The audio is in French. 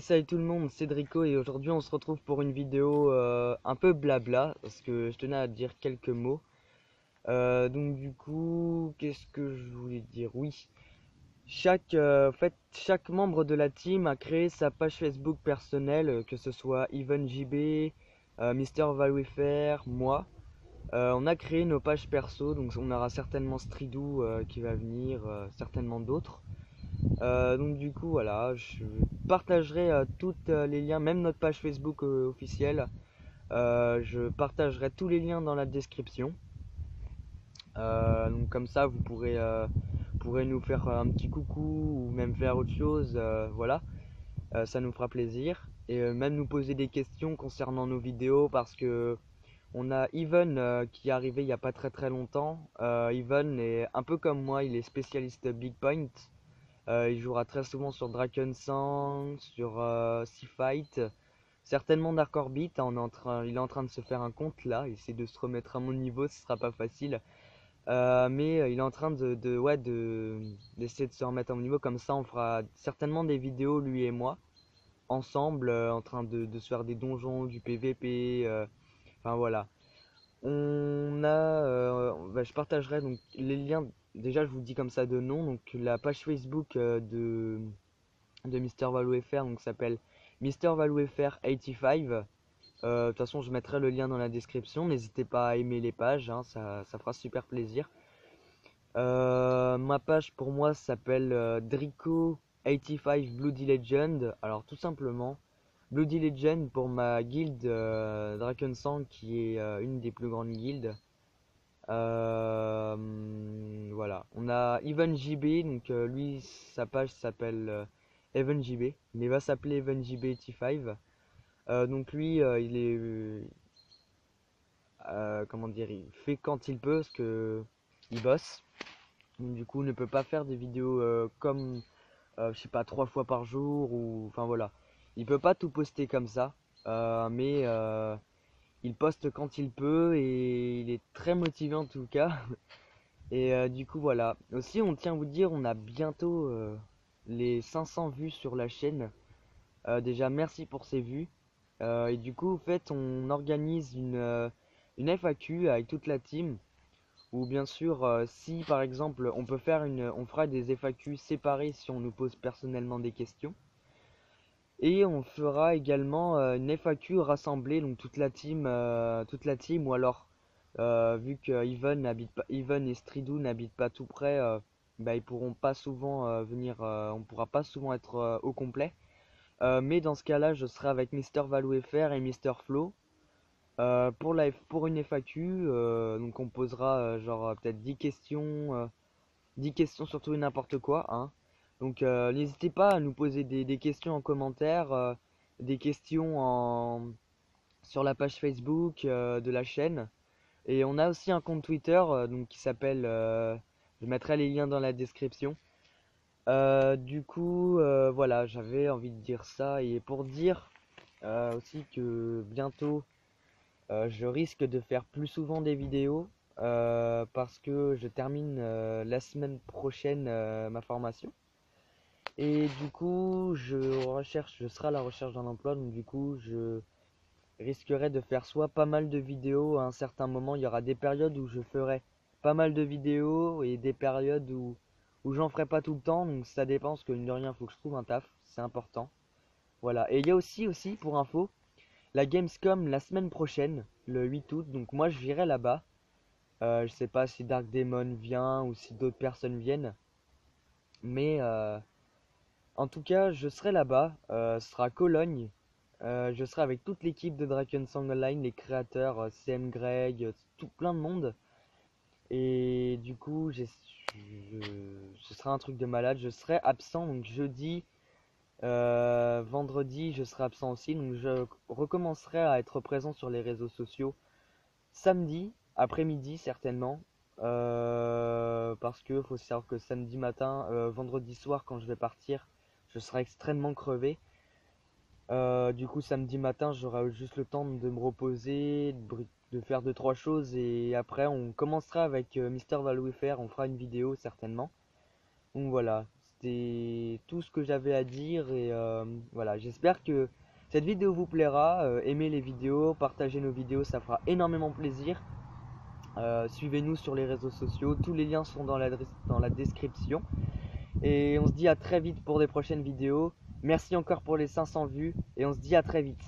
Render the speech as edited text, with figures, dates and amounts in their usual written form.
salut tout le monde, c'est Drico et aujourd'hui on se retrouve pour une vidéo un peu blabla parce que je tenais à dire quelques mots. Donc du coup, qu'est-ce que je voulais dire? Oui, en fait, chaque membre de la team a créé sa page Facebook personnelle, que ce soit EvenJB, Mister Valouifert, moi. On a créé nos pages perso, donc on aura certainement Stridou qui va venir, certainement d'autres. Donc du coup voilà, je partagerai tous les liens, même notre page Facebook officielle. Je partagerai tous les liens dans la description. Donc comme ça vous pourrez nous faire un petit coucou ou même faire autre chose. Voilà, ça nous fera plaisir. Et même nous poser des questions concernant nos vidéos parce que on a Even qui est arrivé il n'y a pas très longtemps. Even est un peu comme moi, il est spécialiste Big Point. Il jouera très souvent sur Drakensang, sur Seafight, certainement Dark Orbit. Il est en train de se faire un compte là, il essaie de se remettre à mon niveau, ce sera pas facile. Mais il est en train d'essayer de se remettre à mon niveau, comme ça on fera certainement des vidéos lui et moi, ensemble, en train de se faire des donjons, du PVP, enfin voilà. Je partagerai donc les liens. Déjà, je vous dis comme ça de nom. Donc, la page Facebook de Mister Valou FR donc s'appelle Mister Valou FR 85. De toute façon, je mettrai le lien dans la description. N'hésitez pas à aimer les pages, hein, ça fera super plaisir. Ma page pour moi s'appelle Drico 85 Bloody Legend. Alors, tout simplement, Bloody Legend pour ma guilde Drakensang qui est une des plus grandes guildes. Voilà, on a Even JB, donc lui sa page s'appelle Even JB, mais il va s'appeler Even JB 85. Donc lui il est comment dire, il fait quand il peut parce que il bosse. Donc du coup ne peut pas faire des vidéos comme je sais pas 3 fois par jour ou enfin voilà. Il peut pas tout poster comme ça, mais il poste quand il peut et il est très motivé en tout cas. Et du coup voilà. Aussi on tient à vous dire on a bientôt les 500 vues sur la chaîne. Déjà merci pour ces vues. Et du coup en fait on organise une FAQ avec toute la team. Ou bien sûr si par exemple on fera des FAQ séparées si on nous pose personnellement des questions. Et on fera également une FAQ rassemblée, donc toute la team ou alors vu que Even et Stridou n'habitent pas tout près, bah, ils pourront pas souvent venir, on pourra pas souvent être au complet. Mais dans ce cas-là, je serai avec Mister Valou FR et Mister Flo pour une FAQ. Donc on posera genre peut-être 10 questions sur tout et n'importe quoi, hein. Donc n'hésitez pas à nous poser des questions en commentaire, des questions sur la page Facebook de la chaîne. Et on a aussi un compte Twitter donc qui s'appelle, je mettrai les liens dans la description. Du coup, voilà, j'avais envie de dire ça. Et pour dire aussi que bientôt, je risque de faire plus souvent des vidéos parce que je termine la semaine prochaine ma formation. Et du coup, je serai à la recherche d'un emploi, donc du coup, je risquerai de faire soit pas mal de vidéos à un certain moment. Il y aura des périodes où je ferai pas mal de vidéos et des périodes où j'en ferai pas tout le temps. Donc ça dépend, parce que mine de rien, il faut que je trouve un taf, c'est important. Voilà. Et il y a aussi pour info, la Gamescom la semaine prochaine, le 8 août. Donc moi, je virai là-bas. Je sais pas si Dark Demon vient ou si d'autres personnes viennent. Mais en tout cas, je serai là-bas. Ce sera à Cologne. Je serai avec toute l'équipe de Drakensang Online, les créateurs, CM Greg, tout plein de monde. Et du coup, ce sera un truc de malade. Je serai absent, donc jeudi, vendredi, je serai absent aussi. Donc je recommencerai à être présent sur les réseaux sociaux samedi, après-midi certainement. Parce que faut savoir que samedi matin, vendredi soir, quand je vais partir, je serai extrêmement crevé. Du coup, samedi matin, j'aurai juste le temps de me reposer, de faire 2 3 choses et après, on commencera avec Mister Valou FR, on fera une vidéo certainement. Donc voilà. c'était tout ce que j'avais à dire et voilà, j'espère que cette vidéo vous plaira. Aimez les vidéos, partagez nos vidéos, ça fera énormément plaisir. Suivez-nous sur les réseaux sociaux, tous les liens sont dans la description. Et on se dit à très vite pour des prochaines vidéos. Merci encore pour les 500 vues et on se dit à très vite.